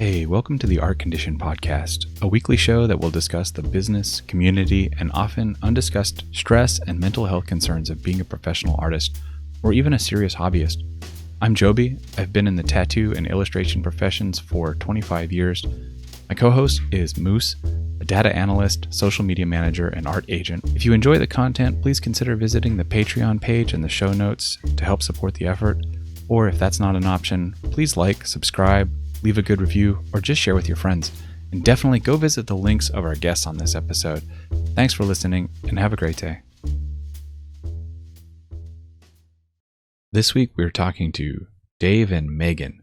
Hey, welcome to the Art Condition Podcast, a weekly show that will discuss the business, community, and often undiscussed stress and mental health concerns of being a professional artist, or even a serious hobbyist. I'm Joby. I've been in the tattoo and illustration professions for 25 years. My co-host is Moose, a data analyst, social media manager, and art agent. If you enjoy the content, please consider visiting the Patreon page in the show notes to help support the effort. Or if that's not an option, please like, subscribe, leave a good review, or just share with your friends. And definitely go visit the links of our guests on this episode. Thanks for listening, and have a great day. This week we're talking to Dave and Megan.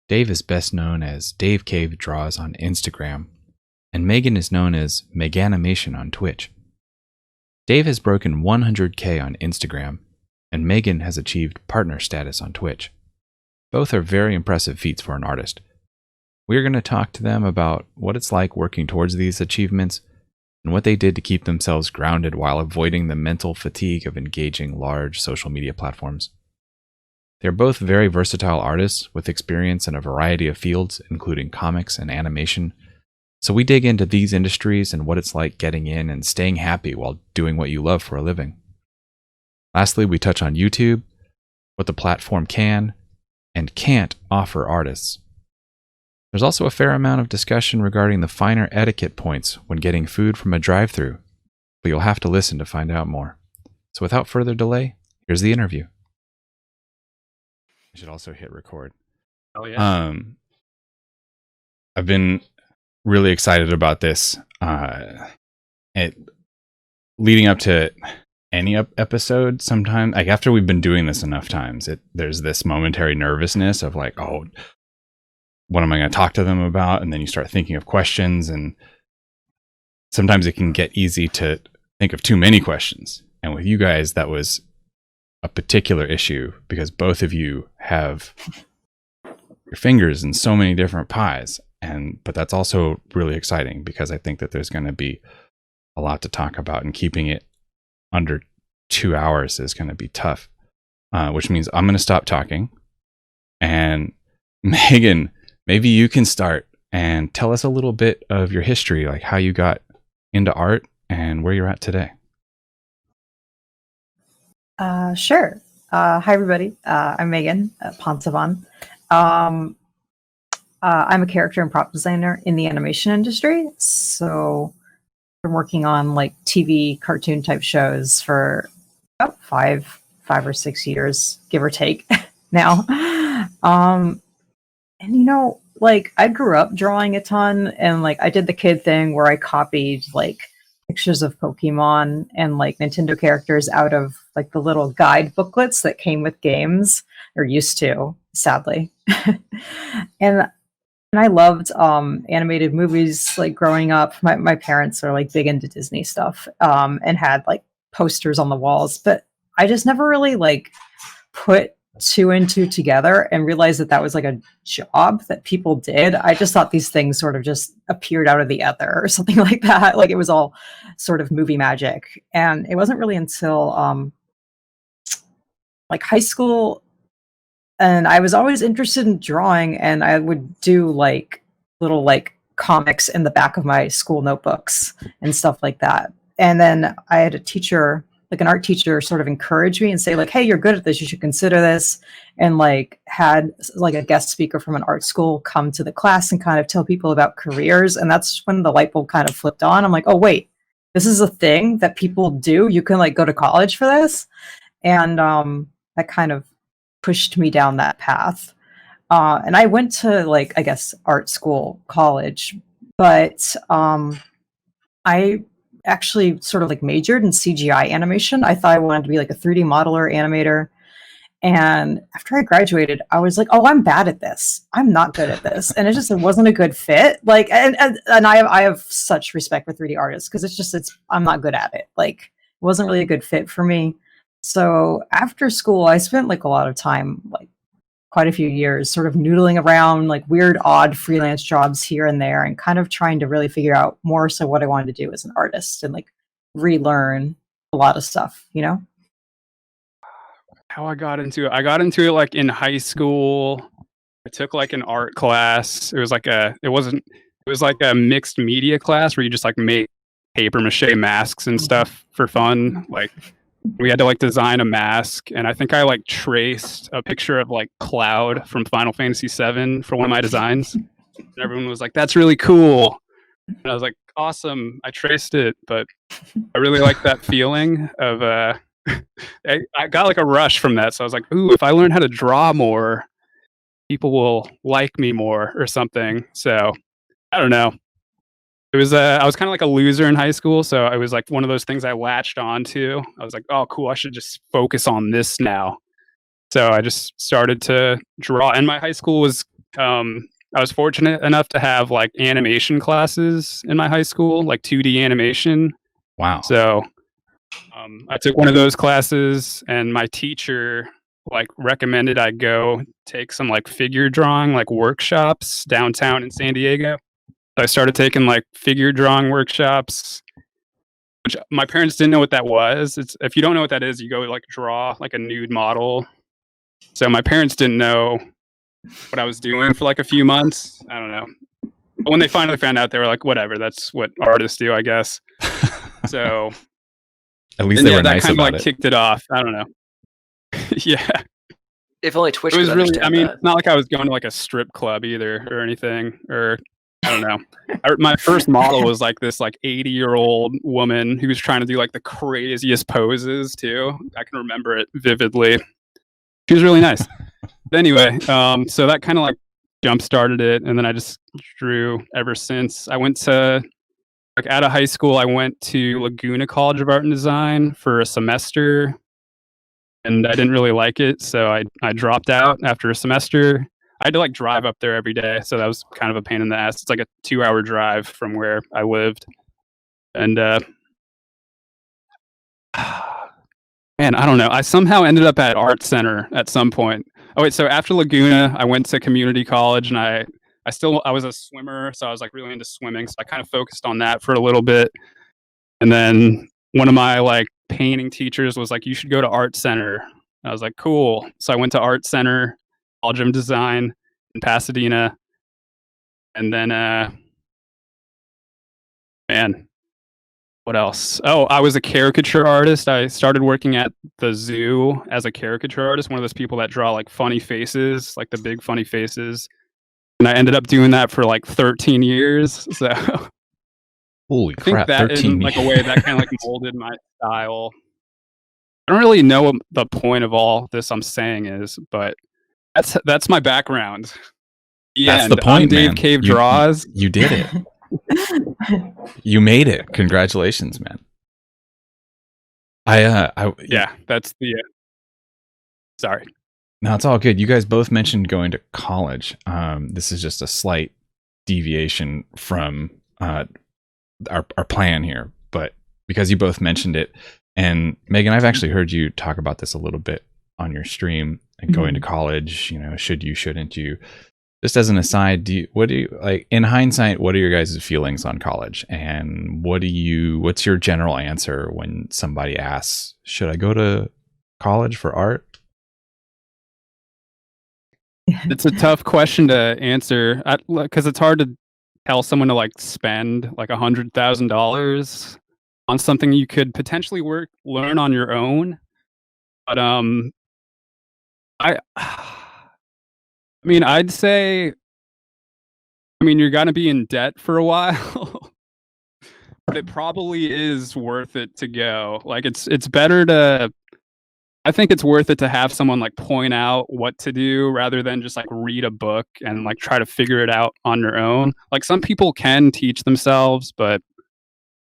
Dave is best known as Dave Cave Draws on Instagram, and Megan is known as Meganimation on Twitch. Dave has broken 100K on Instagram, and Megan has achieved partner status on Twitch. Both are very impressive feats for an artist. We're going to talk to them about what it's like working towards these achievements and what they did to keep themselves grounded while avoiding the mental fatigue of engaging large social media platforms. They're both very versatile artists with experience in a variety of fields, including comics and animation. So we dig into these industries and what it's like getting in and staying happy while doing what you love for a living. Lastly, we touch on YouTube, what the platform can and can't offer artists. There's also a fair amount of discussion regarding the finer etiquette points when getting food from a drive-thru, but you'll have to listen to find out more. So without further delay, here's the interview. I should also hit record. Oh yeah. I've been really excited about this. Leading up to any episode, sometimes, like after we've been doing this enough times, there's this momentary nervousness of like, oh, what am I going to talk to them about? And then you start thinking of questions, and sometimes it can get easy to think of too many questions. And with you guys, that was a particular issue because both of you have your fingers in so many different pies. But that's also really exciting because I think that there's going to be a lot to talk about, and keeping it under 2 hours is going to be tough, which means I'm going to stop talking. And Megan, maybe you can start and tell us a little bit of your history, like how you got into art and where you're at today. Sure. Hi, everybody. I'm Megan Phonesavanh. I'm a character and prop designer in the animation industry. So been working on like TV cartoon type shows for about five or 6 years, give or take now. And like I grew up drawing a ton, and like I did the kid thing where I copied like pictures of Pokemon and like Nintendo characters out of like the little guide booklets that came with games, or used to, sadly. And I loved animated movies like growing up. My parents are like big into Disney stuff, and had like posters on the walls, but I just never really like put two and two together and realized that was like a job that people did. I just thought these things sort of just appeared out of the ether or something like that. Like it was all sort of movie magic. And it wasn't really until like high school, and I was always interested in drawing, and I would do like little like comics in the back of my school notebooks and stuff like that. And then I had a teacher, like an art teacher, sort of encourage me and say like, hey, you're good at this, you should consider this. And like had like a guest speaker from an art school come to the class and kind of tell people about careers. And that's when the light bulb kind of flipped on. I'm like, oh wait, this is a thing that people do. You can like go to college for this. And that kind of pushed me down that path. And I went to like, I guess, art school, college, but I actually sort of like majored in CGI animation. I thought I wanted to be like a 3D modeler, animator. And after I graduated, I was like, oh, I'm bad at this. I'm not good at this. And it wasn't a good fit. Like, and I have such respect for 3D artists because I'm not good at it. Like, it wasn't really a good fit for me. So after school, I spent like a lot of time, like quite a few years, sort of noodling around like weird, odd freelance jobs here and there, and kind of trying to really figure out more so what I wanted to do as an artist and like relearn a lot of stuff, you know? How I got into it like in high school. I took like an art class. It was like a mixed media class where you just like make paper mache masks and stuff for fun. Like we had to like design a mask, and I think I like traced a picture of like Cloud from Final Fantasy VII for one of my designs. And everyone was like, "That's really cool." And I was like, "Awesome, I traced it." But I really like that feeling of I got like a rush from that. So I was like, "Ooh, if I learn how to draw more, people will like me more or something." So I don't know. It was I was kind of like a loser in high school, so it was like one of those things I latched onto. I was like, "Oh, cool! I should just focus on this now." So I just started to draw, and my high school was. I was fortunate enough to have like animation classes in my high school, like 2D animation. Wow. So I took one of those classes, and my teacher like recommended I go take some like figure drawing like workshops downtown in San Diego. So I started taking like figure drawing workshops, which my parents didn't know what that was. It's if you don't know what that is, you go like draw like a nude model. So my parents didn't know what I was doing for like a few months. I don't know. But when they finally found out, they were like, "Whatever, that's what artists do, I guess." So At least they were nice that kind of about like it. kicked it off. I don't know. Yeah. If only Twitch It was could really, understand I mean, that. not like I was going to like a strip club either or anything, or I don't know. My first model was like this like 80-year-old woman who was trying to do like the craziest poses too. I can remember it vividly. She was really nice. But anyway, so that kind of like jump started it, and then I just drew ever since. I went to like out of high school, I went to Laguna College of Art and Design for a semester, and I didn't really like it, so I dropped out after a semester. I had to like drive up there every day, so that was kind of a pain in the ass. It's like a 2-hour drive from where I lived, and man, I don't know. I somehow ended up at Art Center at some point. Oh wait, so after Laguna, I went to community college, and I was a swimmer, so I was like really into swimming, so I kind of focused on that for a little bit, and then one of my like painting teachers was like, "You should go to Art Center." I was like, "Cool." So I went to Art Center, College of Design in Pasadena, and then man, what else? Oh, I was a caricature artist. I started working at the zoo as a caricature artist, one of those people that draw like funny faces, like the big funny faces. And I ended up doing that for like 13 years. So Holy I think crap! that 13 in like a way that kind of like molded my style. I don't really know what the point of all this I'm saying is, but that's my background. That's the point, I'm Dave man. Cave Draws. You did it. You made it. Congratulations, man. Yeah, that's the. Sorry. No, it's all good. You guys both mentioned going to college. This is just a slight deviation from our plan here, but because you both mentioned it, and Megan, I've actually heard you talk about this a little bit on your stream and going to college. You know, should you, shouldn't you? Just as an aside, what do you like in hindsight? What are your guys' feelings on college, and what's your general answer when somebody asks, "Should I go to college for art?" It's a tough question to answer because it's hard to tell someone to like spend like $100,000 on something you could potentially learn on your own. But I mean, I'd say, I mean, you're gonna be in debt for a while, but it probably is worth it to go. Like, it's better to. I think it's worth it to have someone like point out what to do rather than just like read a book and like try to figure it out on your own. Like some people can teach themselves, but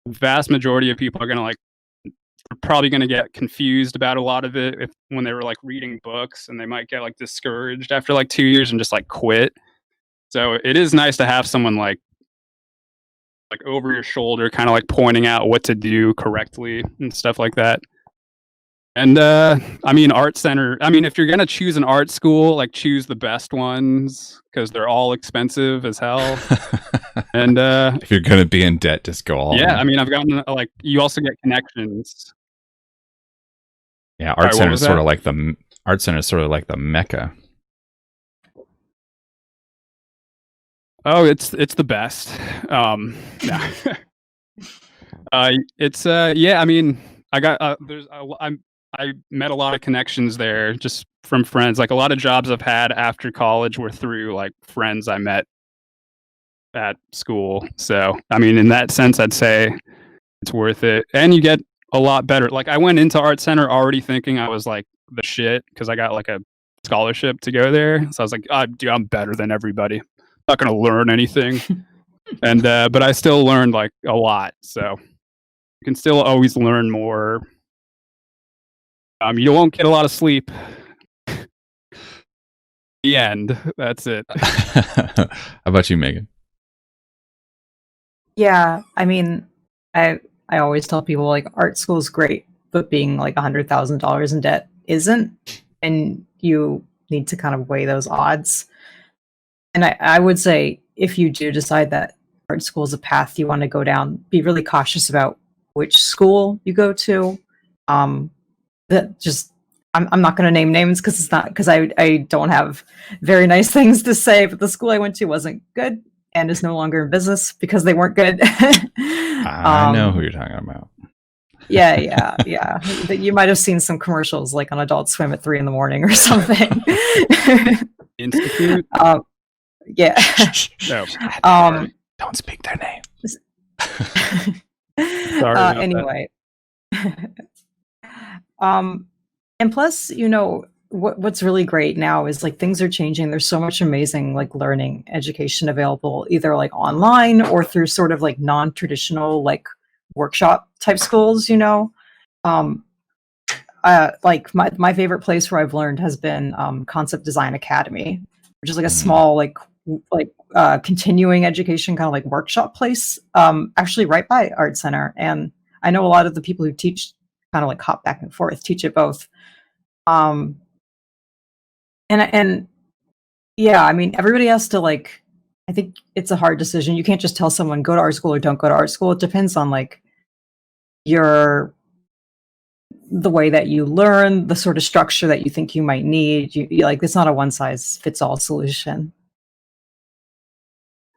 the vast majority of people are gonna like probably gonna get confused about a lot of it when they were like reading books, and they might get like discouraged after like 2 years and just like quit. So it is nice to have someone like over your shoulder, kind of like pointing out what to do correctly and stuff like that. And I mean, Art Center. I mean, if you're gonna choose an art school, like choose the best ones because they're all expensive as hell. And if you're gonna be in debt, just go all in. Yeah, I mean, I've gotten like you also get connections. Yeah, Art Center is sort of like the Mecca. Oh, it's the best. No. It's yeah. I mean, I got I met a lot of connections there just from friends. Like a lot of jobs I've had after college were through like friends I met at school. So I mean, in that sense, I'd say it's worth it, and you get a lot better. Like I went into art center already thinking I was like the shit because I got like a scholarship to go there. So I was like, dude, I'm better than everybody. Not gonna learn anything. And but I still learned like a lot. So you can still always learn more. You won't get a lot of sleep. The end. That's it. How about you, Megan? Yeah, I mean, I always tell people like art school is great, but being like $100,000 in debt isn't, and you need to kind of weigh those odds. And I would say if you do decide that art school is a path you want to go down, be really cautious about which school you go to. That just I'm not going to name names because it's not because I don't have very nice things to say, but the school I went to wasn't good and is no longer in business because they weren't good. I know who you're talking about. Yeah. You might have seen some commercials like on Adult Swim at 3 a.m. or something. Institute. Yeah. No. Don't speak their name. Sorry. Anyway. And plus, you know, what's really great now is like things are changing. There's so much amazing like learning education available, either like online or through sort of like non-traditional like workshop type schools, you know. Like my favorite place where I've learned has been Concept Design Academy, which is like a small like continuing education kind of like workshop place, actually right by Art Center. And I know a lot of the people who teach kind of like hop back and forth, teach it both. And yeah, I mean, everybody has to like, I think it's a hard decision. You can't just tell someone go to art school or don't go to art school. It depends on like the way that you learn, the sort of structure that you think you might need. You like, it's not a one size fits all solution.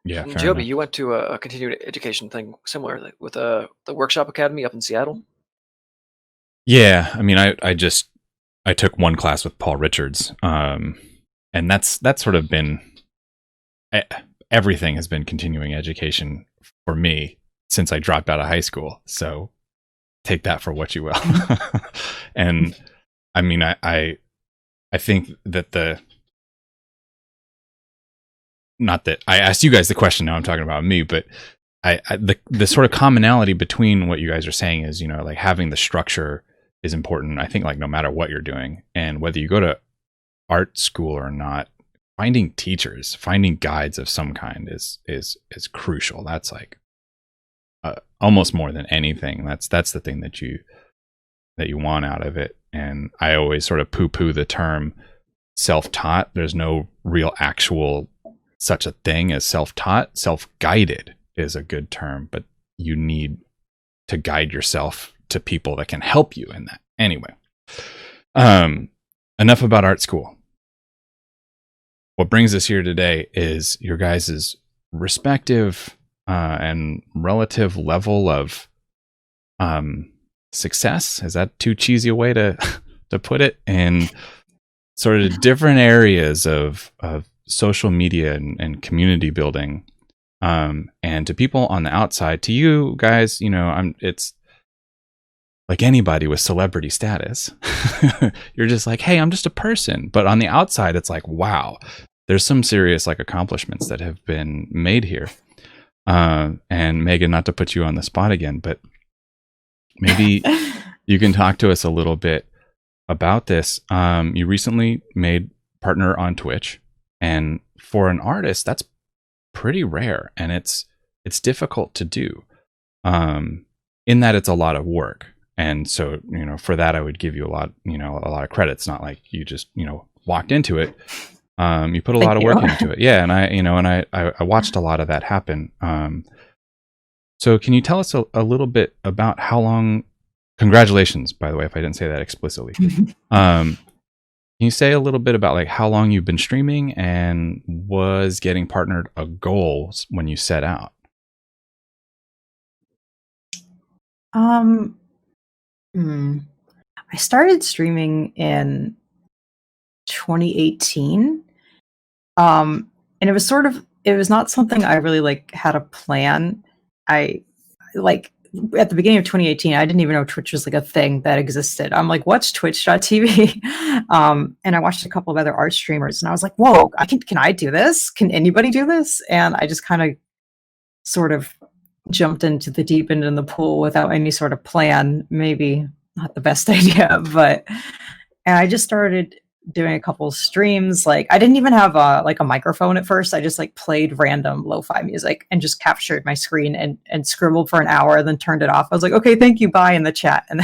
Yeah, Joby, you went to a continued education thing similar like, with the Workshop Academy up in Seattle. Yeah, I mean, I took one class with Paul Richards, and that's sort of been everything has been continuing education for me since I dropped out of high school. So take that for what you will. And I mean, I think that not that I asked you guys the question. Now I'm talking about me, but the sort of commonality between what you guys are saying is, you know, like having the structure is important. I think like no matter what you're doing and whether you go to art school or not, finding teachers, finding guides of some kind is crucial. That's like almost more than anything. That's the thing that you want out of it. And I always sort of poo-poo the term self-taught. There's no real actual such a thing as self-taught. Self-guided is a good term, but you need to guide yourself to people that can help you in that. Anyway, enough about art school. What brings us here today is your guys' respective and relative level of success. Is that too cheesy a way to put it? In sort of different areas of social media and community building. And to people on the outside, to you guys, you know, it's like anybody with celebrity status. You're just like, hey, I'm just a person. But on the outside, it's like, wow, there's some serious like accomplishments that have been made here. And Megan, not to put you on the spot again, but maybe you can talk to us a little bit about this. You recently made partner on Twitch, and for an artist, that's pretty rare, and it's difficult to do. In that it's a lot of work. And so, you know, for that, I would give you a lot of credit. It's not like you just, you know, walked into it. You put a lot of work into it. Yeah. And I watched a lot of that happen. So can you tell us a little bit about how long, congratulations, by the way, if I didn't say that explicitly. Can you say a little bit about like how long you've been streaming, and was getting partnered a goal when you set out? I started streaming in 2018. And it was not something I really like had a plan. I like at the beginning of 2018, I didn't even know Twitch was like a thing that existed. I'm like, what's twitch.tv? And I watched a couple of other art streamers and I was like, whoa, can I do this? Can anybody do this? And I just kind of sort of jumped into the deep end in the pool without any sort of plan. Maybe not the best idea, but and I just started doing a couple of streams. Like I didn't even have a microphone at first. I just like played random lo-fi music and just captured my screen and scribbled for an hour, then turned it off. I was like, okay, thank you, bye in the chat. And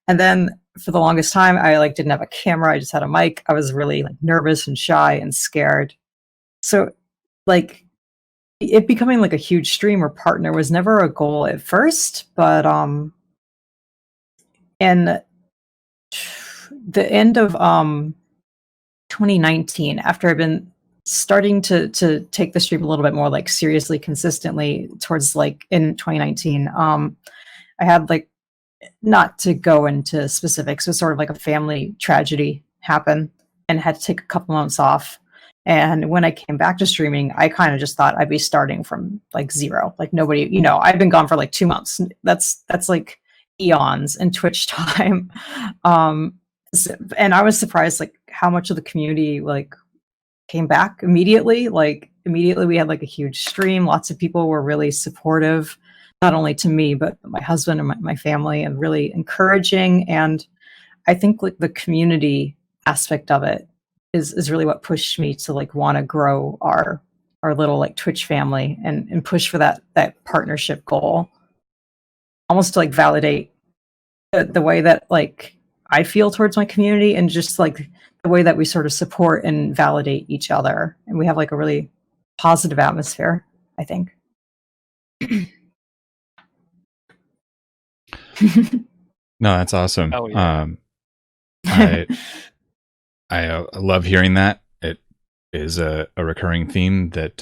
then for the longest time, I like didn't have a camera. I just had a mic. I was really like nervous and shy and scared. So like it becoming like a huge streamer partner was never a goal at first, but in the end of 2019, after I've been starting to take the stream a little bit more like seriously, consistently towards like in 2019, I had like, not to go into specifics, it was sort of like a family tragedy happen and had to take a couple months off. And when I came back to streaming, I kind of just thought I'd be starting from like zero. Like nobody, I've been gone for like 2 months. That's like eons in Twitch time. And I was surprised like how much of the community like came back immediately. Like immediately we had like a huge stream. Lots of people were really supportive, not only to me, but my husband and my family, and really encouraging. And I think like the community aspect of it is really what pushed me to like want to grow our little like Twitch family and push for that partnership goal, almost to like validate the way that like I feel towards my community, and just like the way that we sort of support and validate each other, and we have like a really positive atmosphere, I think. No, that's awesome. Oh, yeah. I love hearing that. It is a recurring theme that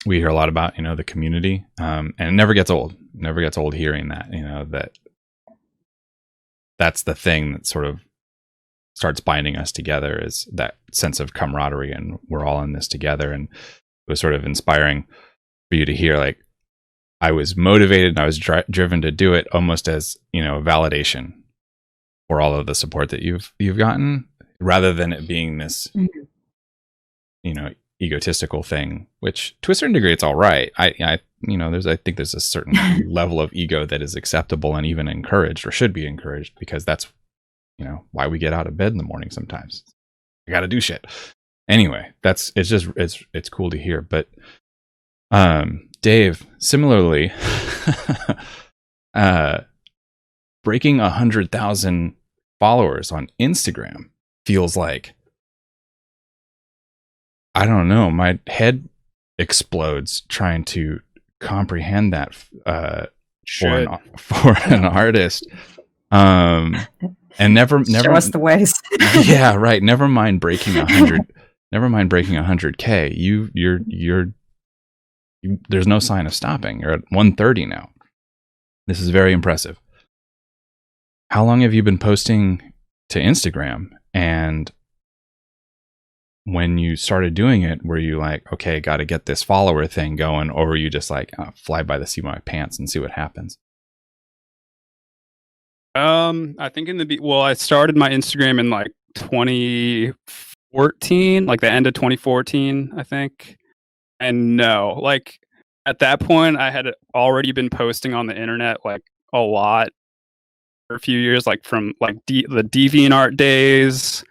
we hear a lot about, the community, and it never gets old. Never gets old hearing that, that's the thing that sort of starts binding us together, is that sense of camaraderie, and we're all in this together. And it was sort of inspiring for you to hear, like, I was motivated and I was driven to do it almost as, validation for all of the support that you've gotten, rather than it being this, egotistical thing, which to a certain degree it's all right. I think there's a certain level of ego that is acceptable and even encouraged, or should be encouraged, because that's, why we get out of bed in the morning sometimes. I got to do shit. Anyway, it's cool to hear. But Dave, similarly, breaking 100,000 followers on Instagram feels like, I don't know, my head explodes trying to comprehend that for an artist. And never show us the ways. Yeah, right. Never mind breaking 100. Never mind breaking 100K. You're there's no sign of stopping. You're at 130 now. This is very impressive. How long have you been posting to Instagram? And when you started doing it, were you like, okay, got to get this follower thing going? Or were you just like, fly by the seat of my pants and see what happens? I think I started my Instagram in like 2014, like the end of 2014, I think. And no, like at that point, I had already been posting on the internet like a lot for a few years, like from like the DeviantArt days,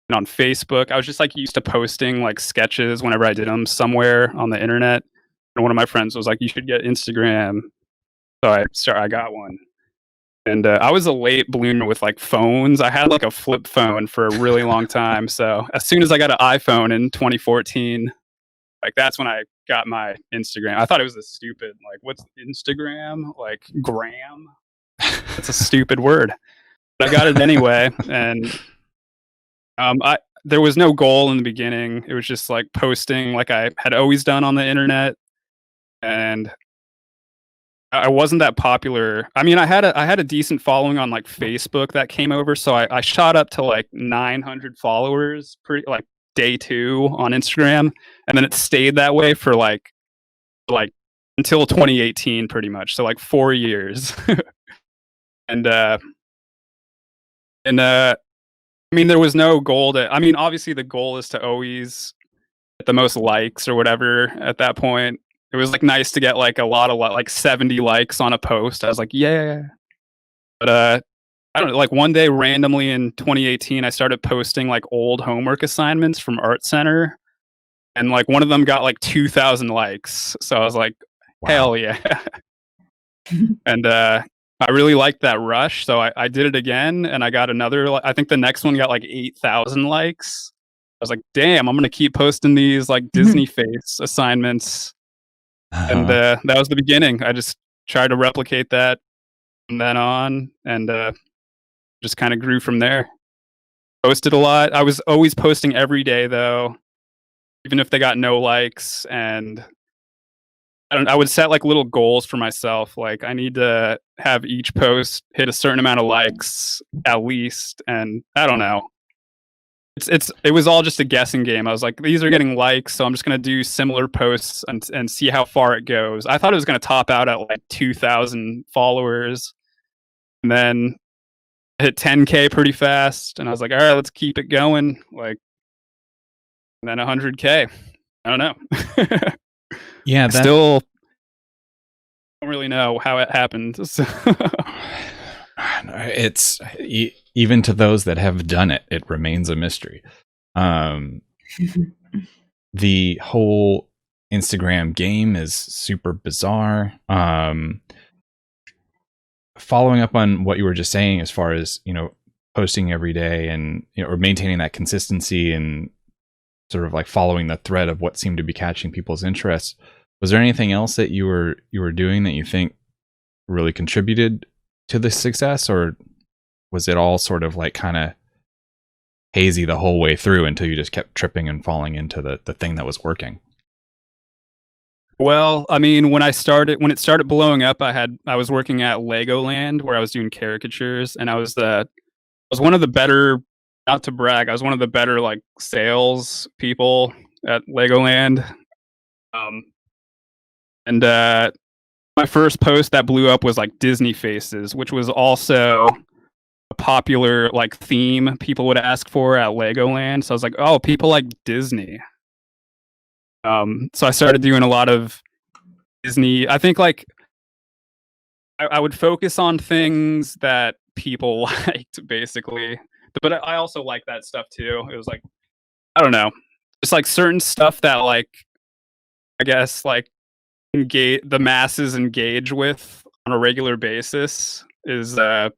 and on Facebook. I was just like used to posting like sketches whenever I did them somewhere on the internet. And one of my friends was like, "You should get Instagram." So I got one. And I was a late bloomer with like phones. I had like a flip phone for a really long time. So as soon as I got an iPhone in 2014, like that's when I got my Instagram. I thought it was a stupid, like, what's Instagram? Like gram? It's a stupid word. But I got it anyway, and there was no goal in the beginning. It was just like posting like I had always done on the internet, and I wasn't that popular. I mean, I had a decent following on like Facebook that came over, so I shot up to like 900 followers like day 2 on Instagram, and then it stayed that way for like until 2018 pretty much. So like 4 years. and I mean, there was no goal I mean, obviously the goal is to always get the most likes or whatever at that point. It was like nice to get like a lot of like 70 likes on a post. I was like, yeah. But I don't know, like one day randomly in 2018 I started posting like old homework assignments from Art Center, and like one of them got like 2,000 likes. So I was like, Wow. hell yeah. And I really liked that rush, so I did it again, and I got another. I think the next one got like 8,000 likes. I was like, "Damn, I'm gonna keep posting these like Disney face assignments," and that was the beginning. I just tried to replicate that from then on, and just kind of grew from there. Posted a lot. I was always posting every day, though, even if they got no likes, and I would set like little goals for myself. Like I need to have each post hit a certain amount of likes at least. And I don't know. It was all just a guessing game. I was like, these are getting likes, so I'm just gonna do similar posts and see how far it goes. I thought it was gonna top out at like 2,000 followers, and then I hit 10K pretty fast. And I was like, all right, let's keep it going. Like, and then 100K. I don't know. Yeah, still don't really know how it happened. So. It's even to those that have done it, it remains a mystery. The whole Instagram game is super bizarre. Following up on what you were just saying, as far as posting every day and or maintaining that consistency and sort of like following the thread of what seemed to be catching people's interest. Was there anything else that you were doing that you think really contributed to the success, or was it all sort of like kind of hazy the whole way through until you just kept tripping and falling into the thing that was working? Well, I mean, when it started blowing up, I was working at Legoland where I was doing caricatures, and I was one of the better, not to brag, I was one of the better like sales people at Legoland. And my first post that blew up was like Disney faces, which was also a popular like theme people would ask for at Legoland. So I was like, oh, people like Disney. So I started doing a lot of Disney. I think like I would focus on things that people liked, basically. But I also like that stuff too. It was like, I don't know, just like certain stuff that like, I guess like the masses engage with on a regular basis is it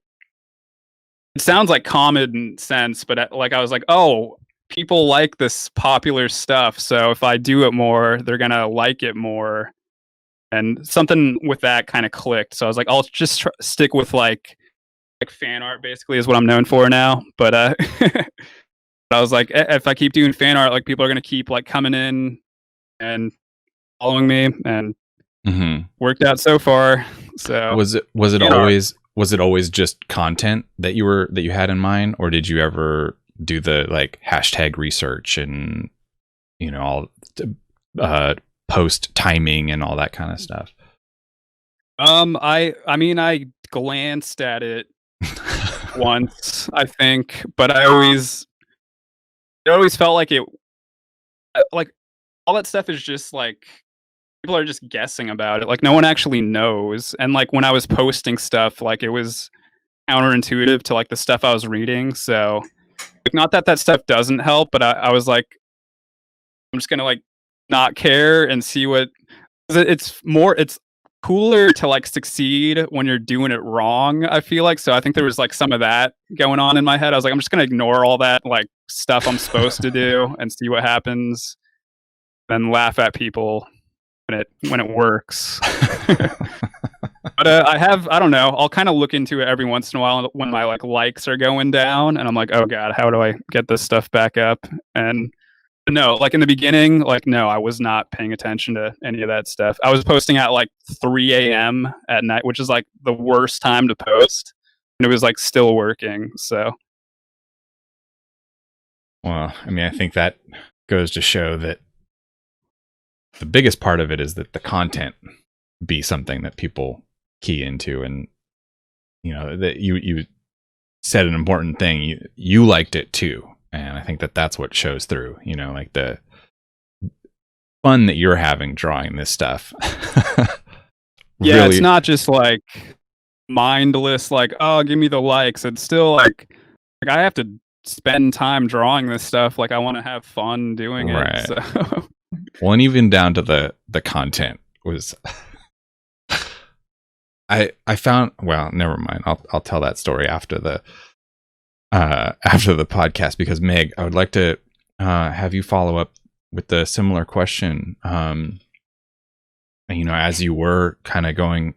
sounds like common sense, but like I was like, oh, people like this popular stuff, so if I do it more, they're gonna like it more, and something with that kind of clicked. So I was like, I'll just stick with like fan art, basically, is what I'm known for now. But I was like, if I keep doing fan art, like people are gonna keep like coming in and following me, and worked out so far. So was it always just content that you had in mind, or did you ever do the like hashtag research and all post timing and all that kind of stuff? I mean I glanced at it once, I think, but it always felt like it, like all that stuff is just like people are just guessing about it. Like no one actually knows. And like when I was posting stuff, like it was counterintuitive to like the stuff I was reading. So like, not that stuff doesn't help, but I was like, I'm just gonna like not care and see what. It's cooler to like succeed when you're doing it wrong, I feel like. So I think there was like some of that going on in my head. I was like, I'm just gonna ignore all that like stuff I'm supposed to do and see what happens, then laugh at people when it works. But I don't know. I'll kind of look into it every once in a while when my likes are going down, and I'm like, oh god, how do I get this stuff back up? And no, like in the beginning, no, I was not paying attention to any of that stuff. I was posting at 3 a.m. at night, which is the worst time to post, and it was still working. So, Well, I mean, I think that goes to show that the biggest part of it is that the content be something that people key into, and that you said an important thing. You liked it too, and I think that that's what shows through. Like the fun that you're having drawing this stuff. Yeah, really, it's not just mindless, oh, give me the likes. It's still I have to spend time drawing this stuff. I want to have fun doing it. So. Well, and even down to the content was. I found, well, never mind. I'll tell that story after the podcast, because Meg, I would like to have you follow up with a similar question. As you were kind of going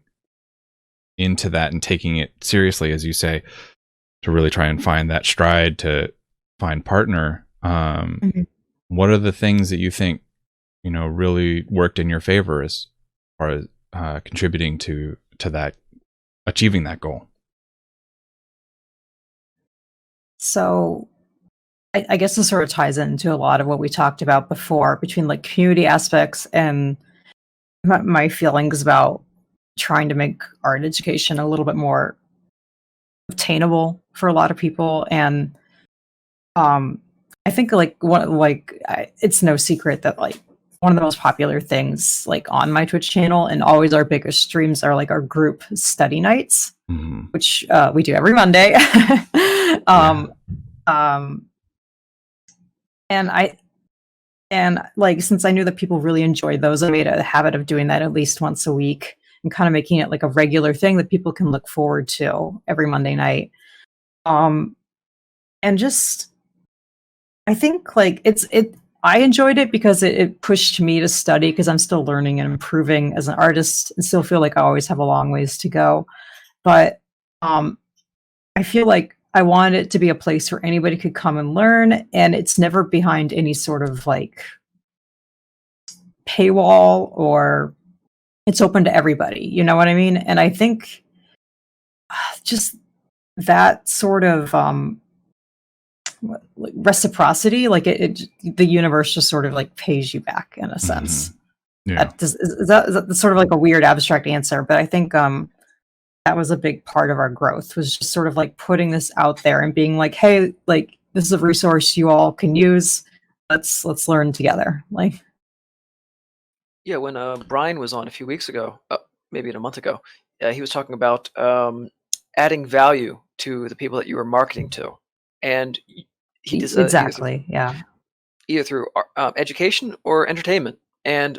into that and taking it seriously, as you say, to really try and find that stride, to find partner. What are the things that you think really worked in your favor as far as contributing to that, achieving that goal? So I guess this sort of ties into a lot of what we talked about before, between community aspects and my feelings about trying to make art education a little bit more obtainable for a lot of people. And I think it's no secret that one of the most popular things on my Twitch channel, and always our biggest streams, are our group study nights, which we do every Monday. And since I knew that people really enjoyed those, I made a habit of doing that at least once a week, and kind of making it a regular thing that people can look forward to every Monday night. And just, I think I enjoyed it because it pushed me to study, because I'm still learning and improving as an artist, and still feel I always have a long ways to go. But I feel I wanted it to be a place where anybody could come and learn, and it's never behind any sort of paywall, or it's open to everybody. You know what I mean? And I think just that sort of reciprocity, the universe just sort of pays you back in a sense. Yeah. Is that sort of a weird abstract answer, but I think that was a big part of our growth, was just sort of putting this out there and being hey, this is a resource you all can use. Let's learn together. Yeah, when Brian was on a few weeks ago, maybe a month ago, he was talking about adding value to the people that you were marketing to, and he does exactly, either through education or entertainment. And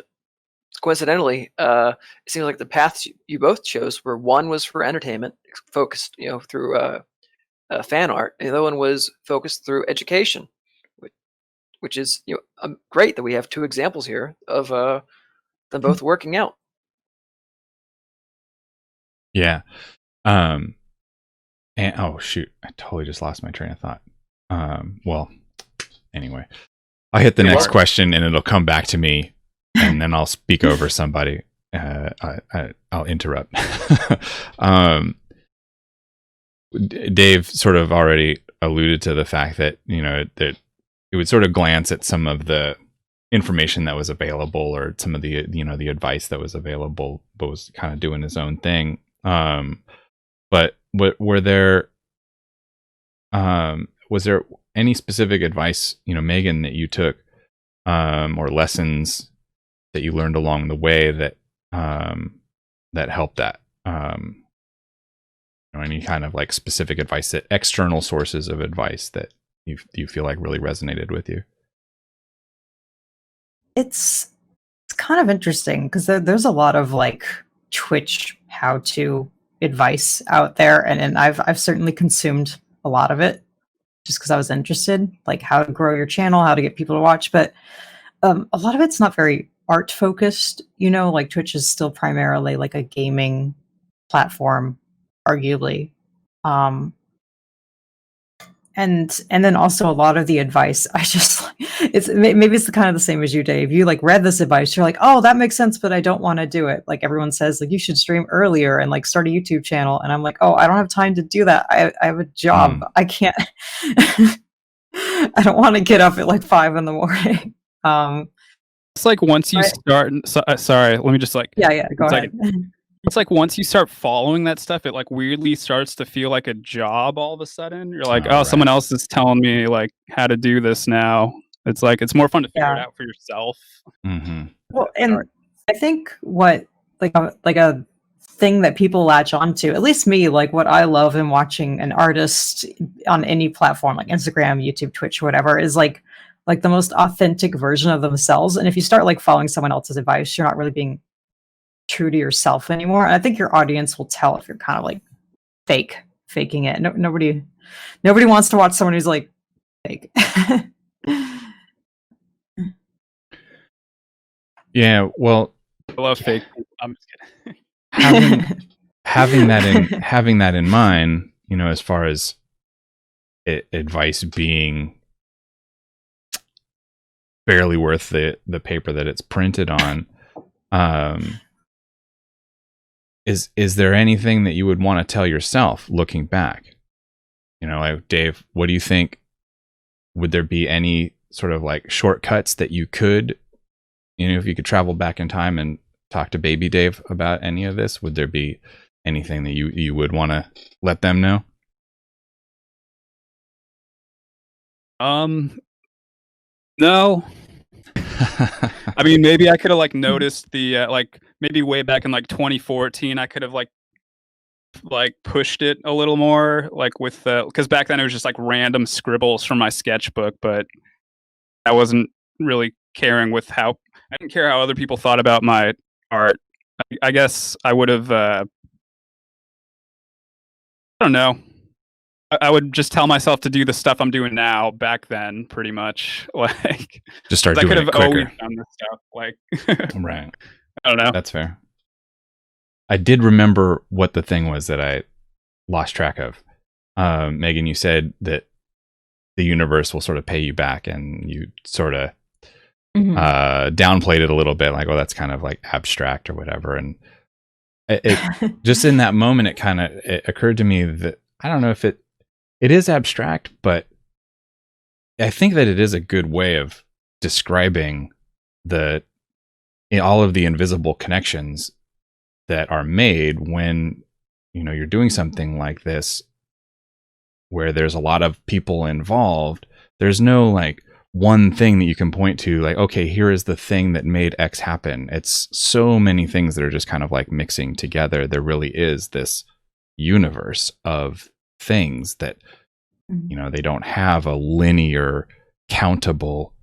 coincidentally, it seems like the paths you both chose were, one was for entertainment, focused through fan art, and the other one was focused through education, which is great that we have two examples here of them both working out. Yeah. And oh shoot, I totally just lost my train of thought. Well, anyway, I'll hit the next question and it'll come back to me, and then I'll speak over somebody. I'll interrupt. Dave sort of already alluded to the fact that that it would sort of glance at some of the information that was available, or some of the the advice that was available, but was kind of doing his own thing. But were there was there any specific advice, Megan, that you took, or lessons that you learned along the way that that helped that? Any kind of specific advice, that external sources of advice that you feel really resonated with you? It's kind of interesting, because there's a lot of Twitch how-to advice out there, and I've certainly consumed a lot of it just because I was interested, how to grow your channel, how to get people to watch. But a lot of it's not very art focused. Twitch is still primarily a gaming platform, arguably. And then also a lot of the advice, I just maybe it's kind of the same as you, Dave. You like read this advice, you're like, oh, that makes sense, but I don't want to do it. Like everyone says, like you should stream earlier and like start a YouTube channel, and I'm like, oh, I don't have time to do that. I have a job. I can't. I don't want to get up at like 5 in the morning. It's like once you start. Sorry, let me just like. Yeah, go ahead. It's like once you start following that stuff, it like weirdly starts to feel like a job all of a sudden. You're like, oh, someone else is telling me like how to do this now. It's like it's more fun to figure it out for yourself. Mm-hmm. Well, and I think what like a thing that people latch onto, at least me, like what I love in watching an artist on any platform like Instagram, YouTube, Twitch, whatever, is like the most authentic version of themselves. And if you start like following someone else's advice, you're not really being true to yourself anymore. And I think your audience will tell if you're kind of like faking it. Nobody wants to watch someone who's like fake. Yeah, well, I love fake. I'm just kidding. having that in mind, you know, as far as advice being barely worth the paper that it's printed on, is there anything that you would want to tell yourself looking back? You know, like Dave, what do you think? Would there be any sort of like shortcuts that you could, you know, if you could travel back in time and talk to baby Dave about any of this, would there be anything that you would want to let them know? No. I mean, maybe I could have like noticed the like maybe way back in like 2014, I could have like pushed it a little more, like with because back then it was just like random scribbles from my sketchbook, but I wasn't really caring with how I didn't care how other people thought about my art. I guess I would have. I don't know. I would just tell myself to do the stuff I'm doing now back then, pretty much. Like, just start I doing could it have quicker. always done this stuff. Like, Right. I don't know. That's fair. I did remember what the thing was that I lost track of. Megan, you said that the universe will sort of pay you back, and you sort of downplayed it a little bit, like, oh, that's kind of like abstract or whatever. And it just in that moment, it occurred to me that I don't know if it is abstract, but I think that it is a good way of describing all of the invisible connections that are made when, you know, you're doing something like this where there's a lot of people involved. There's no like one thing that you can point to, like, okay, here is the thing that made X happen. It's so many things that are just kind of like mixing together. There really is this universe of things that, you know, they don't have a linear countable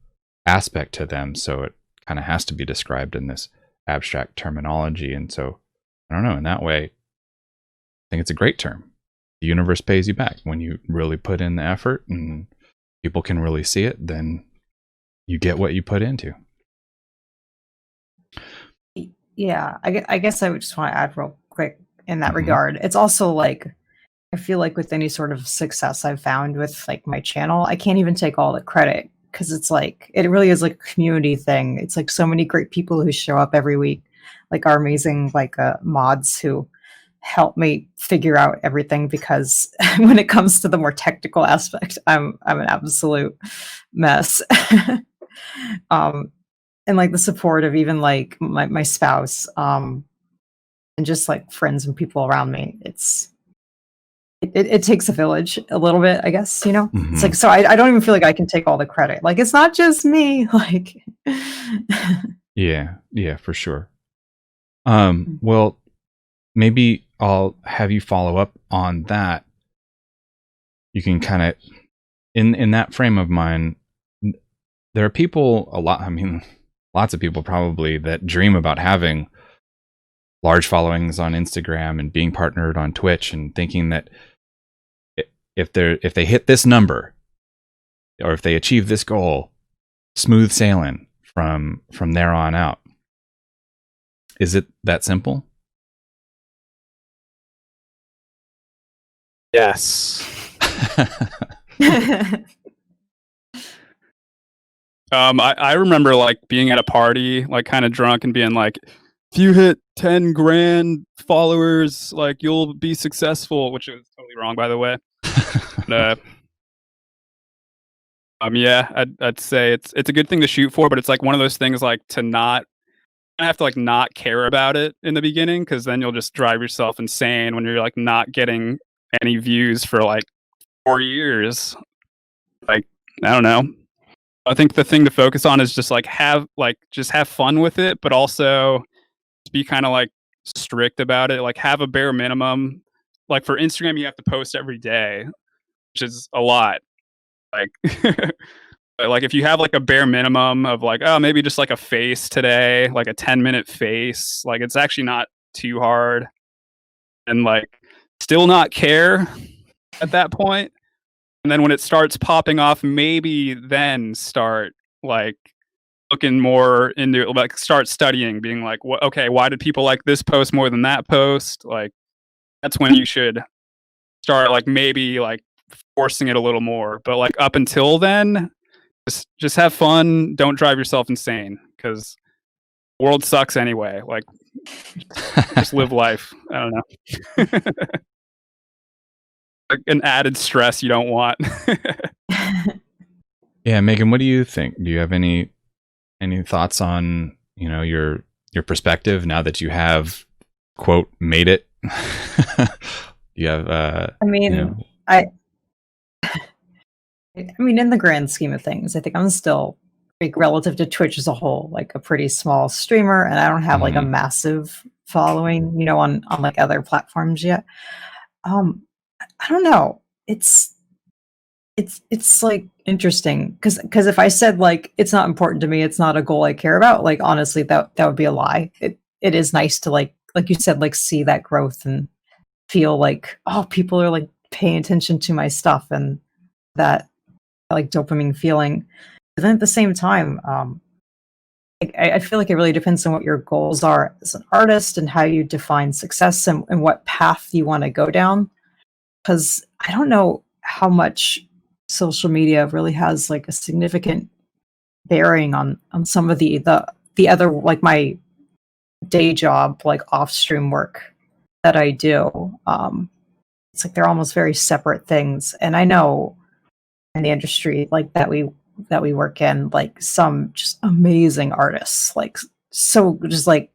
aspect to them, so it kind of has to be described in this abstract terminology. And so I don't know, in that way I think it's a great term. The universe pays you back when you really put in the effort and people can really see it, then you get what you put into. Yeah, I guess I would just want to add real quick in that regard. It's also like, I feel like with any sort of success I've found with like my channel, I can't even take all the credit, because it's like, it really is like a community thing. It's like so many great people who show up every week, like our amazing like mods who help me figure out everything, because when it comes to the more technical aspect, I'm an absolute mess. And like the support of even like my spouse, and just like friends and people around me, it takes a village a little bit, I guess, you know. It's like, so I don't even feel like I can take all the credit. Like, it's not just me. Like, yeah, for sure. Well, maybe I'll have you follow up on that. You can kind of, in that frame of mind, there are people, lots of people probably, that dream about having large followings on Instagram and being partnered on Twitch, and thinking that if they hit this number, or if they achieve this goal, smooth sailing from there on out. Is it that simple? Yes. I remember like being at a party, like kind of drunk and being like, if you hit 10 grand followers, like you'll be successful, which is totally wrong, by the way. But, yeah, I'd say it's a good thing to shoot for, but it's like one of those things like to not have to like not care about it in the beginning, because then you'll just drive yourself insane when you're like not getting any views for like 4 years. Like, I don't know. I think the thing to focus on is just like have fun with it, but also be kind of like strict about it. Like have a bare minimum. Like for Instagram, you have to post every day, which is a lot. Like, but like if you have like a bare minimum of like, oh, maybe just like a face today, like a 10-minute face, like it's actually not too hard, and like still not care at that point. And then when it starts popping off, maybe then start like looking more into it, like start studying, being like, okay, why did people like this post more than that post? Like that's when you should start like maybe like forcing it a little more. But like up until then, just have fun. Don't drive yourself insane, because the world sucks anyway. Like just live life. I don't know. Like an added stress you don't want. Yeah, Megan, what do you think? Do you have any thoughts on, your perspective now that you have, quote, made it? You have I mean, I mean, in the grand scheme of things, I think I'm still like relative to Twitch as a whole, like a pretty small streamer, and I don't have like a massive following, on like other platforms yet. I don't know. It's like interesting because if I said like it's not important to me, it's not a goal I care about, like honestly, that would be a lie. It is nice to like you said, like see that growth and feel like, oh, people are like paying attention to my stuff, and that like dopamine feeling. But then at the same time, I feel like it really depends on what your goals are as an artist and how you define success, and what path you want to go down. Because I don't know how much social media really has like a significant bearing on some of the other, like my day job, like off stream work that I do. It's like they're almost very separate things, and I know in the industry like that we work in, like some just amazing artists, like so just like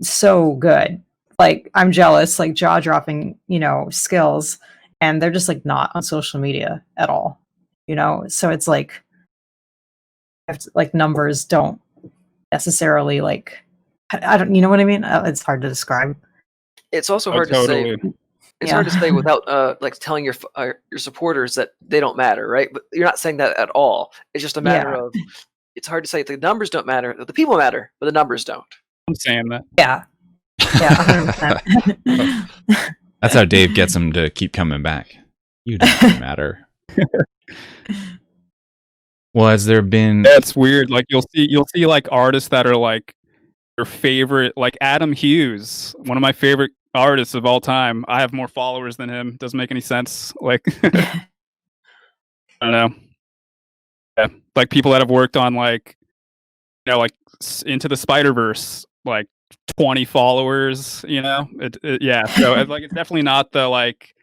so good. Like I'm jealous, like jaw dropping, skills, and they're just like not on social media at all. So it's like like numbers don't necessarily like I don't, you know what I mean? It's hard to describe. It's also hard to say. It's hard to say without like telling your supporters that they don't matter, right? But you're not saying that at all. It's just a matter of it's hard to say the numbers don't matter. The people matter, but the numbers don't. I'm saying that. Yeah. Yeah, 100%. That's how Dave gets them to keep coming back. You don't matter. Well, has there been? That's weird. Like you'll see like artists that are like your favorite, like Adam Hughes, one of my favorite artists of all time. I have more followers than him. Doesn't make any sense. Like I don't know. Yeah, like people that have worked on like like Into the Spider-Verse, like 20 followers. Yeah. So like it's definitely not the like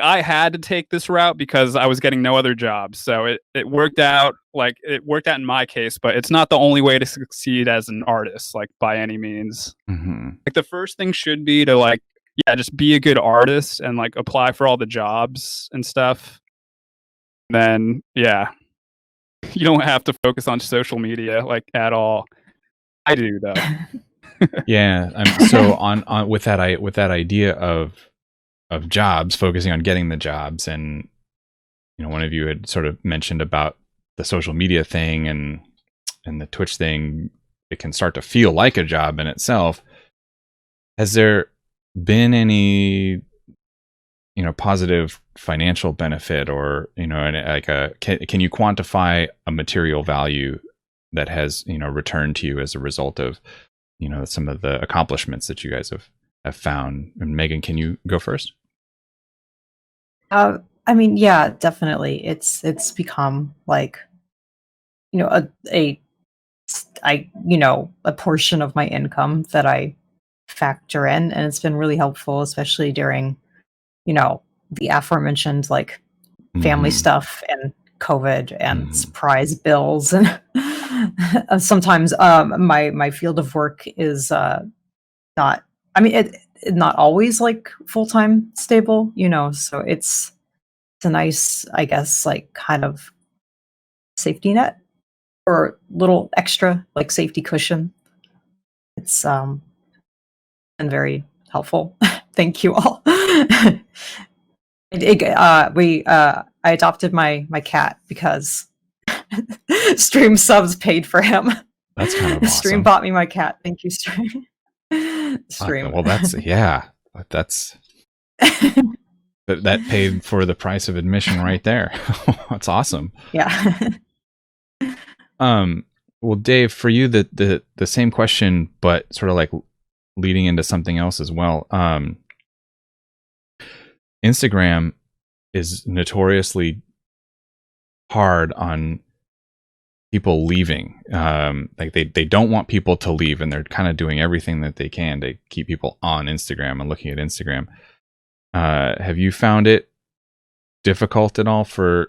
I had to take this route because I was getting no other jobs. So it worked out. Like it worked out in my case, but it's not the only way to succeed as an artist, like by any means. Like the first thing should be to like, just be a good artist and like apply for all the jobs and stuff. Then you don't have to focus on social media like at all. I do though. Yeah. So on with that idea of jobs, focusing on getting the jobs, and one of you had sort of mentioned about the social media thing and the Twitch thing. It can start to feel like a job in itself. Has there been any positive financial benefit, or like can you quantify a material value that has returned to you as a result of some of the accomplishments that you guys have found? And Megan, can you go first? I mean, yeah, definitely. It's become like, a portion of my income that I factor in, and it's been really helpful, especially during, the aforementioned like family Mhm. stuff and COVID and Mhm. surprise bills, and sometimes my field of work is not. I mean, it not always like full time stable, so it's a nice, I guess, like kind of safety net or little extra like safety cushion. It's been very helpful. Thank you all. I adopted my cat because Stream subs paid for him. That's kind of Stream awesome. bought me my cat. Thank you, Stream. Stream. Well, that's that paid for the price of admission right there. That's awesome. Yeah. Well, Dave, for you, the same question, but sort of like leading into something else as well. Instagram is notoriously hard on people leaving. Like they don't want people to leave, and they're kind of doing everything that they can to keep people on Instagram and looking at Instagram. Have you found it difficult at all to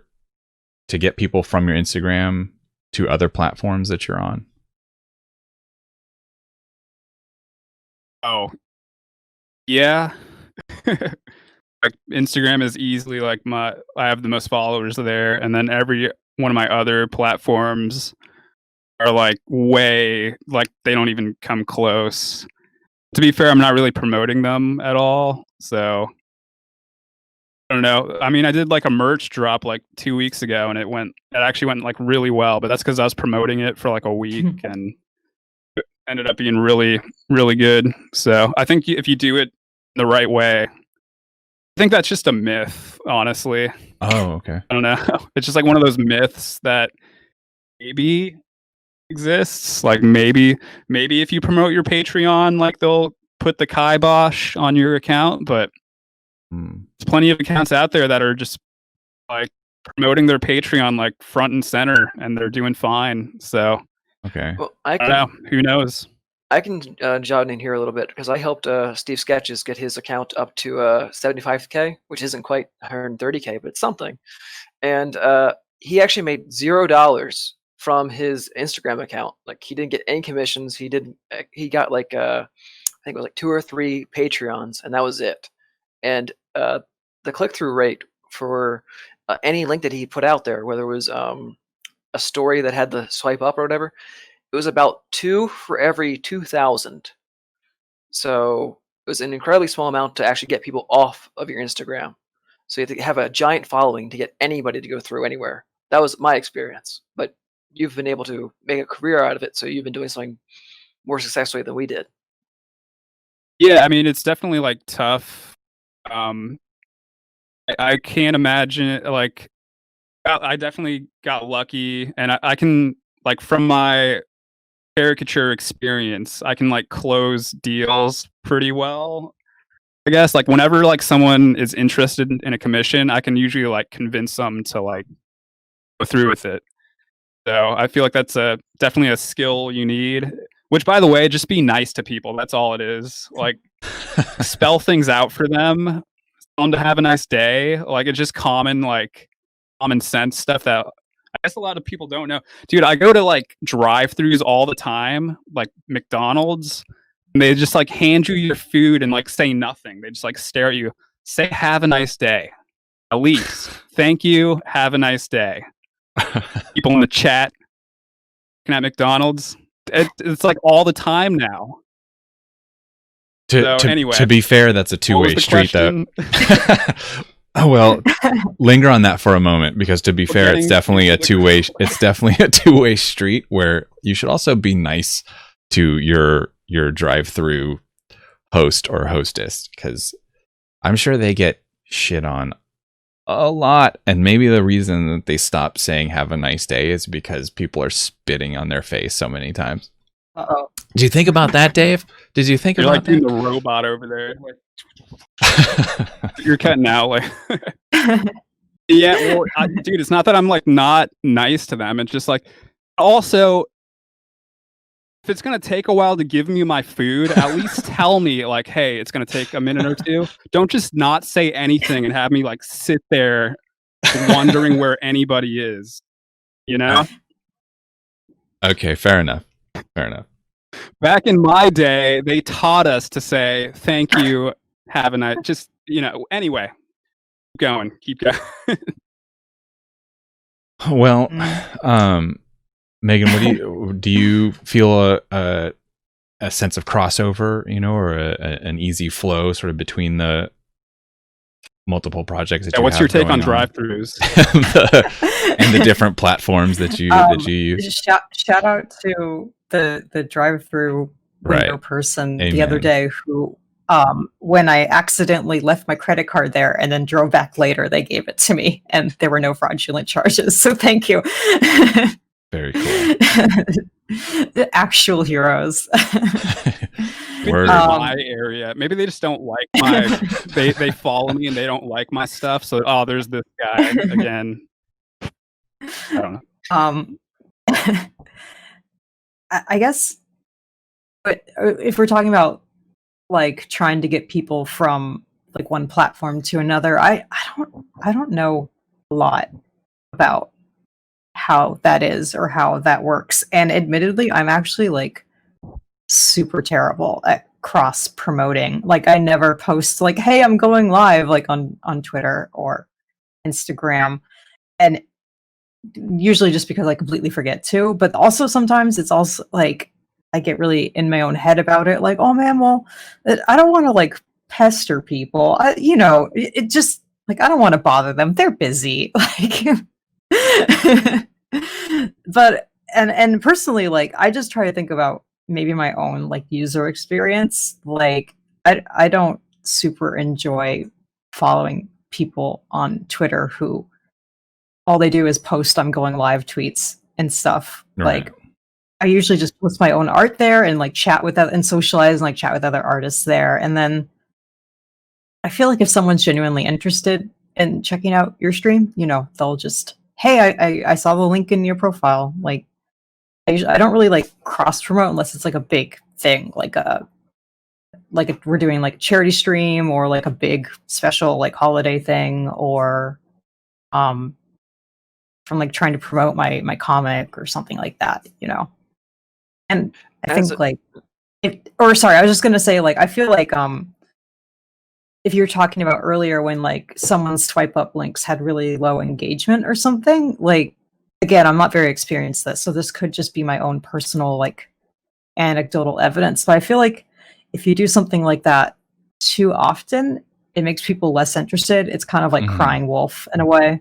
get people from your Instagram to other platforms that you're on? Oh, yeah. Like Instagram is easily like I have the most followers there, and then every one of my other platforms are like way like they don't even come close. To be fair, I'm not really promoting them at all, so I don't know. I mean, I did like a merch drop like 2 weeks ago, and it actually went like really well, but that's because I was promoting it for like a week and it ended up being really, really good. So I think if you do it the right way, I think that's just a myth, honestly. Oh, okay. I don't know. It's just like one of those myths that maybe exists. Like maybe if you promote your Patreon, like they'll put the kibosh on your account, but there's plenty of accounts out there that are just like promoting their Patreon like front and center, and they're doing fine. So Okay. Well, I don't know. Who knows? I can jot in here a little bit because I helped Steve Sketches get his account up to 75K, which isn't quite 130K, but it's something. And he actually made $0 from his Instagram account. Like he didn't get any commissions. He didn't. He got like I think it was like 2 or 3 Patreons, and that was it. And the click-through rate for any link that he put out there, whether it was a story that had the swipe up or whatever, it was about 2 for every 2,000. So it was an incredibly small amount to actually get people off of your Instagram. So you have to have a giant following to get anybody to go through anywhere. That was my experience. But you've been able to make a career out of it, so you've been doing something more successfully than we did. Yeah, I mean, it's definitely like tough. I can't imagine it, like I definitely got lucky, and I can like from my caricature experience, I can like close deals pretty well. I guess like whenever like someone is interested in a commission, I can usually like convince them to like go through with it. So I feel like that's definitely a skill you need. Which, by the way, just be nice to people. That's all it is. Like spell things out for them. Tell them to have a nice day. Like it's just common sense stuff that I guess a lot of people don't know. Dude, I go to like drive-throughs all the time, like McDonald's, and they just like hand you your food and like say nothing. They just like stare at you. Say have a nice day. At least. Thank you. Have a nice day. People in the chat looking at McDonald's. It's like all the time now. Anyway, to be fair, that's a two-way street, though. Oh, well, linger on that for a moment, because to be fair, it's definitely a two-way. It's definitely a two-way street where you should also be nice to your drive-through host or hostess, because I'm sure they get shit on a lot, and maybe the reason that they stopped saying "have a nice day" is because people are spitting on their face so many times. Uh-oh. Did you think about that, Dave? Did you think You're about like that? doing the robot over there. Like, You're cutting out. Like, yeah, well, dude, it's not that I'm like not nice to them. It's just like, also, if it's gonna take a while to give me my food, at least tell me like, hey, it's gonna take a minute or two. Don't just not say anything and have me like sit there wondering where anybody is. You know? Okay, fair enough. Fair enough. Back in my day, they taught us to say thank you, have a night. Just, anyway, keep going. Well, Megan, what do you feel a sense of crossover, or an easy flow sort of between the multiple projects that you what's have your take on going drive-thrus and the different platforms that you use? Shout out to the drive-through window person Amen. the other day who, when I accidentally left my credit card there and then drove back later, they gave it to me and there were no fraudulent charges. So thank you. Very cool. The actual heroes. Word. My area. Maybe they just don't like my. they follow me and they don't like my stuff. So there's this guy again. I don't know. I guess, but if we're talking about like trying to get people from like one platform to another, I don't know a lot about how that is or how that works. And admittedly, I'm actually like super terrible at cross promoting. Like I never post like, hey, I'm going live like on Twitter or Instagram. And usually just because I completely forget to, but also sometimes it's also like I get really in my own head about it. Like, oh man, well, I don't want to like pester people. It just like, I don't want to bother them. They're busy. Like, but, and personally, like, I just try to think about maybe my own like user experience. Like, I don't super enjoy following people on Twitter who all they do is post I'm going live tweets and stuff. Right. Like, I usually just post my own art there and like chat with and socialize and like chat with other artists there. And then I feel like if someone's genuinely interested in checking out your stream, they'll just, hey, I saw the link in your profile. Like, I don't really like cross promote unless it's like a big thing, we're doing like a charity stream or like a big special like holiday thing, or from like trying to promote my comic or something like that, And I think I was just gonna say, like, I feel like if you're talking about earlier when like someone's swipe up links had really low engagement or something, like, again, I'm not very experienced at this, so this could just be my own personal like anecdotal evidence. But I feel like if you do something like that too often, it makes people less interested. It's kind of like crying wolf in a way.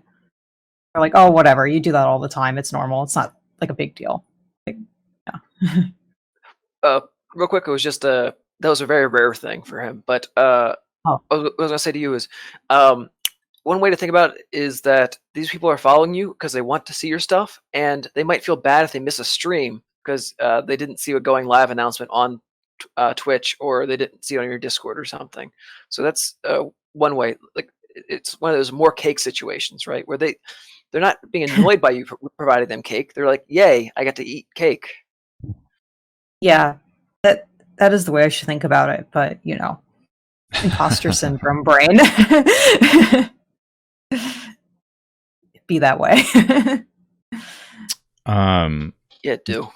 They're like, oh, whatever, you do that all the time. It's normal. It's not like a big deal. Like, yeah. Real quick, it was just that was a very rare thing for him. But what I was gonna say to you is, one way to think about it is that these people are following you because they want to see your stuff, and they might feel bad if they miss a stream because they didn't see a going live announcement on Twitch, or they didn't see it on your Discord or something. So that's one way. Like, it's one of those more cake situations, right? Where they're not being annoyed by you for providing them cake. They're like, yay, I got to eat cake. Yeah, that is the way I should think about it. But, imposter syndrome brain. Be that way. Yeah, do.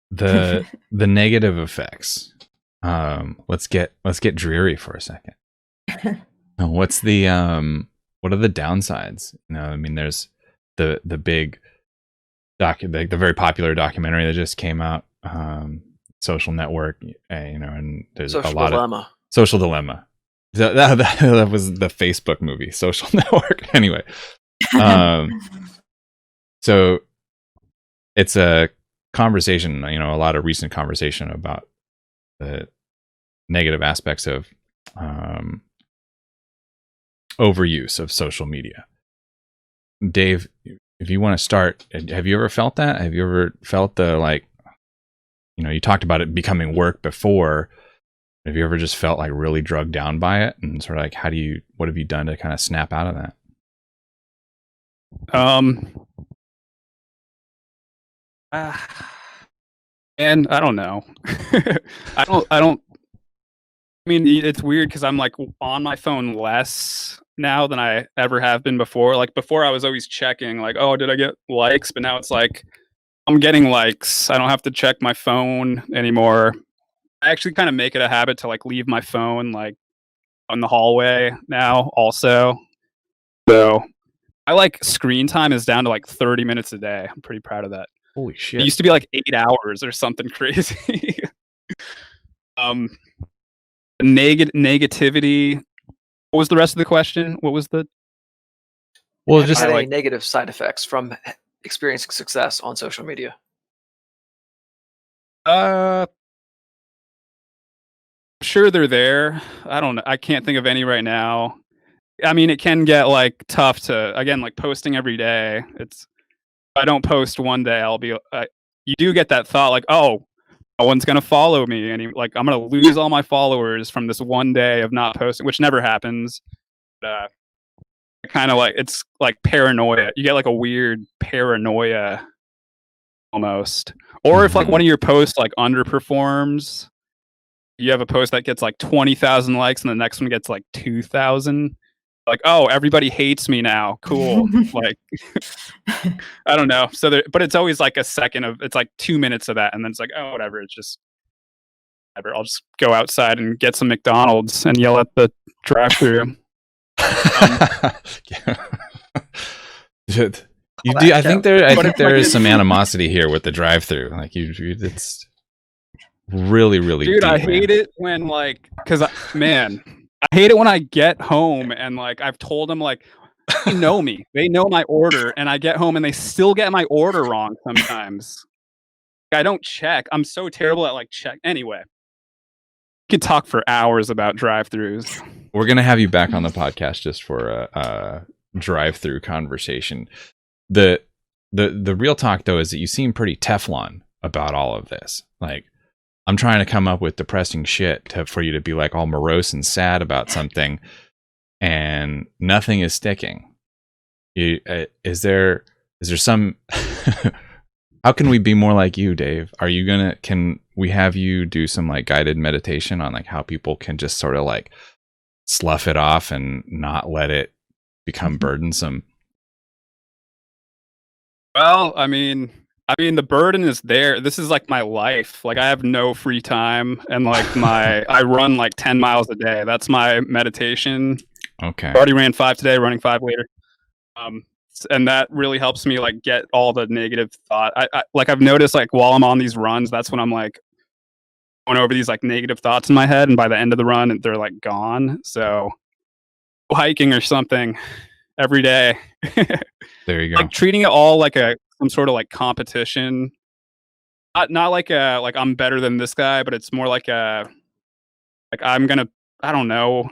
The negative effects. Let's get dreary for a second. What are the downsides? I mean, there's the big the very popular documentary that just came out, Social Network, and there's Social a lot Dilemma. of Social Dilemma. That was the Facebook movie, Social Network. Anyway, so it's a conversation, a lot of recent conversation about the negative aspects of overuse of social media. Dave, if you want to start, have you ever felt that? Have you ever felt the, like, you talked about it becoming work before. Have you ever just felt like really drugged down by it, and sort of like what have you done to kind of snap out of that? And I don't know. I don't. I mean, it's weird because I'm like on my phone less now than I ever have been before. Like before, I was always checking, like, oh, did I get likes? But now it's like I'm getting likes. I don't have to check my phone anymore. I actually kind of make it a habit to like leave my phone like on the hallway now. Also, so I like screen time is down to like 30 minutes a day. I'm pretty proud of that. Holy shit! It used to be like 8 hours or something crazy. Negativity. What was the rest of the question? What was the? Well, Have you just had any like negative side effects from experiencing success on social media? sure they're there. I don't know. I can't think of any right now. I mean, it can get like tough to again like posting every day. It's if I don't post one day, I'll be. You do get that thought like, oh, no one's gonna follow me, and like I'm gonna lose all my followers from this one day of not posting, which never happens. But, kind of like it's like paranoia. You get like a weird paranoia almost. Or if like one of your posts like underperforms, you have a post that gets like 20,000 likes and the next one gets like 2,000. Like, oh, everybody hates me now. Cool. Like, I don't know. So there, but it's always like a second of it's like 2 minutes of that, and then it's like, oh, whatever. It's just whatever. I'll just go outside and get some McDonald's and yell at the drive-through. You do. I think there is some animosity here with the drive-through. Like it's really, really. Dude, deep, I hate it when like, cause man, I hate it when I get home and like I've told them like, they know me, they know my order, and I get home and they still get my order wrong sometimes. I don't check. I'm so terrible at like check. Anyway, we could talk for hours about drive-throughs. We're gonna have you back on the podcast just for a drive-through conversation. The real talk though is that you seem pretty Teflon about all of this. Like, I'm trying to come up with depressing shit for you to be like all morose and sad about something, and nothing is sticking. Is there some? How can we be more like you, Dave? Are you gonna? Can we have you do some like guided meditation on like how people can just sort of like slough it off and not let it become burdensome? Well, I mean, the burden is there. This is like my life. Like I have no free time, and like I run like 10 miles a day. That's my meditation. Okay. I already ran 5 today, running 5 later. And that really helps me like get all the negative thought. I like I've noticed like while I'm on these runs, that's when I'm like going over these like negative thoughts in my head, and by the end of the run, they're like gone. So hiking or something every day. There you go. Like treating it all like some sort of like competition. Not like like I'm better than this guy, but it's more like like I'm gonna, I don't know.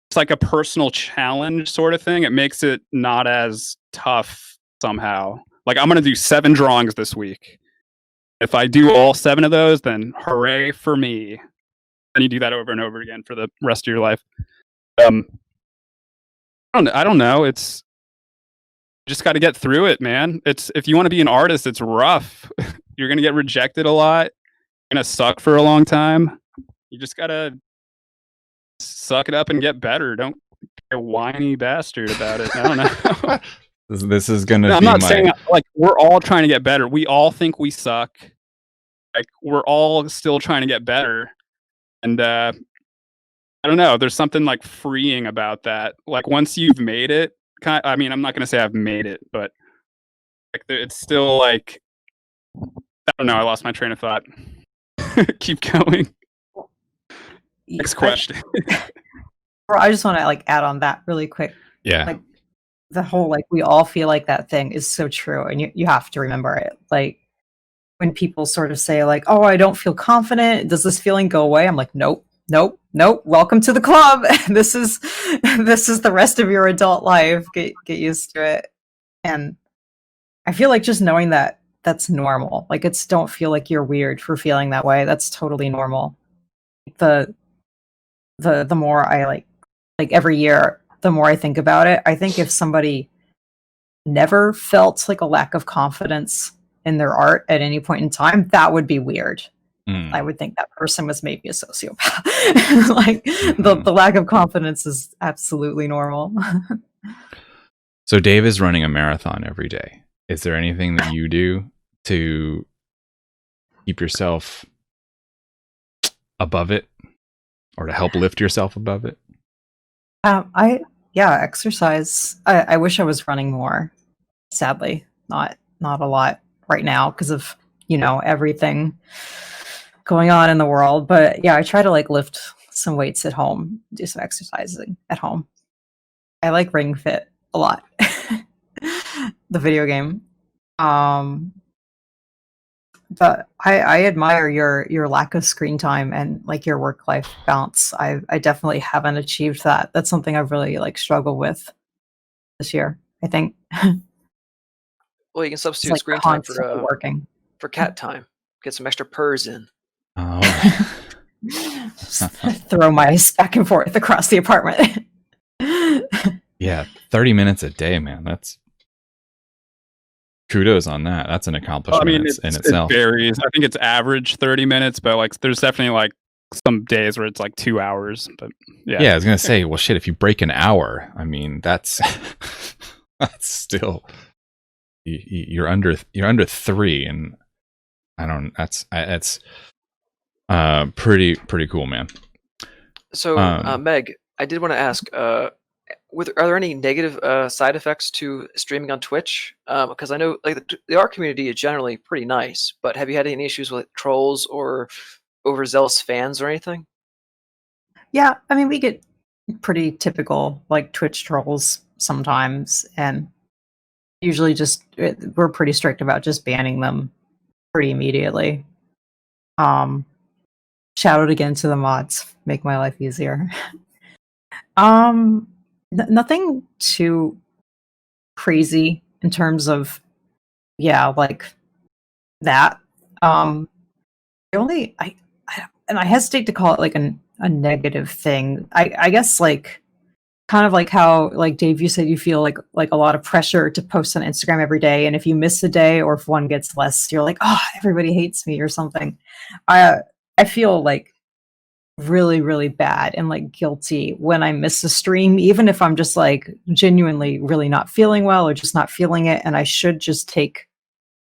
It's like a personal challenge sort of thing. It makes it not as tough somehow. Like I'm gonna do 7 drawings this week. If I do all 7 of those, then hooray for me. And you do that over and over again for the rest of your life. I don't know. It's just got to get through it, man. It's if you want to be an artist, it's rough. You're gonna get rejected a lot. You're gonna suck for a long time. You just gotta suck it up and get better. Don't be a whiny bastard about it. I don't know. This is gonna. I'm not saying like we're all trying to get better. We all think we suck. Like we're all still trying to get better, and I don't know. There's something like freeing about that. Like once you've made it, I mean, I'm not gonna say I've made it, but like it's still like I don't know. I lost my train of thought. Keep going. Next question. I just want to like add on that really quick. Yeah. Like the whole like we all feel like that thing is so true, and you have to remember it. Like when people sort of say like, "Oh, I don't feel confident. Does this feeling go away?" I'm like, "Nope, nope, nope. Welcome to the club. This is the rest of your adult life. Get used to it." And I feel like just knowing that that's normal. Like don't feel like you're weird for feeling that way. That's totally normal. The the more I like every year, the more I think about it. I think if somebody never felt like a lack of confidence in their art at any point in time, that would be weird. I would think that person was maybe a sociopath. Like the lack of confidence is absolutely normal. So Dave is running a marathon every day. Is there anything that you do to keep yourself above it, or to help lift yourself above it? Exercise. I wish I was running more. Sadly, not a lot right now because of everything going on in the world. But yeah, I try to like lift some weights at home, do some exercising at home. I like Ring Fit a lot, the video game. But I admire your lack of screen time and like your work-life balance. I definitely haven't achieved that. That's something I've really like struggled with this year, I think. Well, you can It's substitute like screen time constantly working. for cat time. Get some extra purrs in. Oh, Throw mice back and forth across the apartment. yeah, 30 minutes a day, man. That's kudos on that. That's an accomplishment in itself. It varies. I think it's average 30 minutes, but like there's definitely like some days where it's like 2 hours. But yeah, I was gonna say, well, shit, if you break an hour, I mean, that's that's still you're under 3, and I don't. That's pretty cool, man. So, Meg, I did want to ask, are there any negative side effects to streaming on Twitch? Because I know like the art community is generally pretty nice, but have you had any issues with trolls or overzealous fans or anything? Yeah, I mean, we get pretty typical like Twitch trolls sometimes, and usually we're pretty strict about just banning them pretty immediately. Shout out again to the mods, make my life easier. Nothing too crazy in terms of like that. The only and I hesitate to call it like a negative thing. I guess like kind of like how like Dave, you said you feel like a lot of pressure to post on Instagram every day, and if you miss a day or if one gets less, you're like, oh, everybody hates me or something. I feel like really, really bad and like guilty when I miss a stream, even if I'm just like genuinely really not feeling well or just not feeling it, and I should just take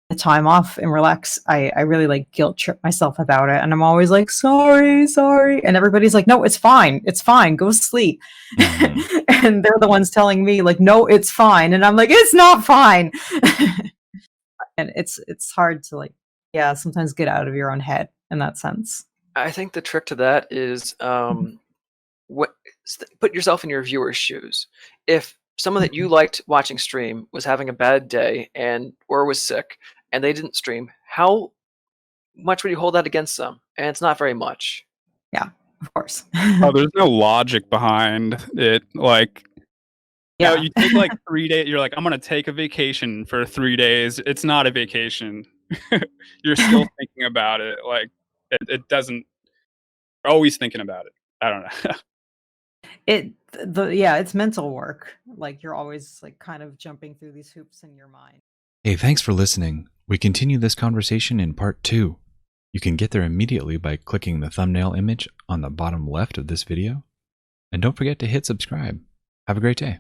the time off and relax. I really like guilt trip myself about it, and I'm always like, sorry, and everybody's like, no, it's fine, go sleep. And they're the ones telling me like, no, it's fine, and I'm like, it's not fine. And it's hard to like sometimes get out of your own head in that sense. I think the trick to that is put yourself in your viewer's shoes. If someone that you liked watching stream was having a bad day or was sick and they didn't stream, how much would you hold that against them? And it's not very much. Yeah, of course. Oh, there's no logic behind it. Like, you take like 3 days. You're like, I'm gonna take a vacation for 3 days. It's not a vacation. You're still thinking about it. Like, it doesn't. You're always thinking about it. I don't know. It's mental work. Like you're always like kind of jumping through these hoops in your mind. Hey, thanks for listening. We continue this conversation in part 2. You can get there immediately by clicking the thumbnail image on the bottom left of this video. And don't forget to hit subscribe. Have a great day.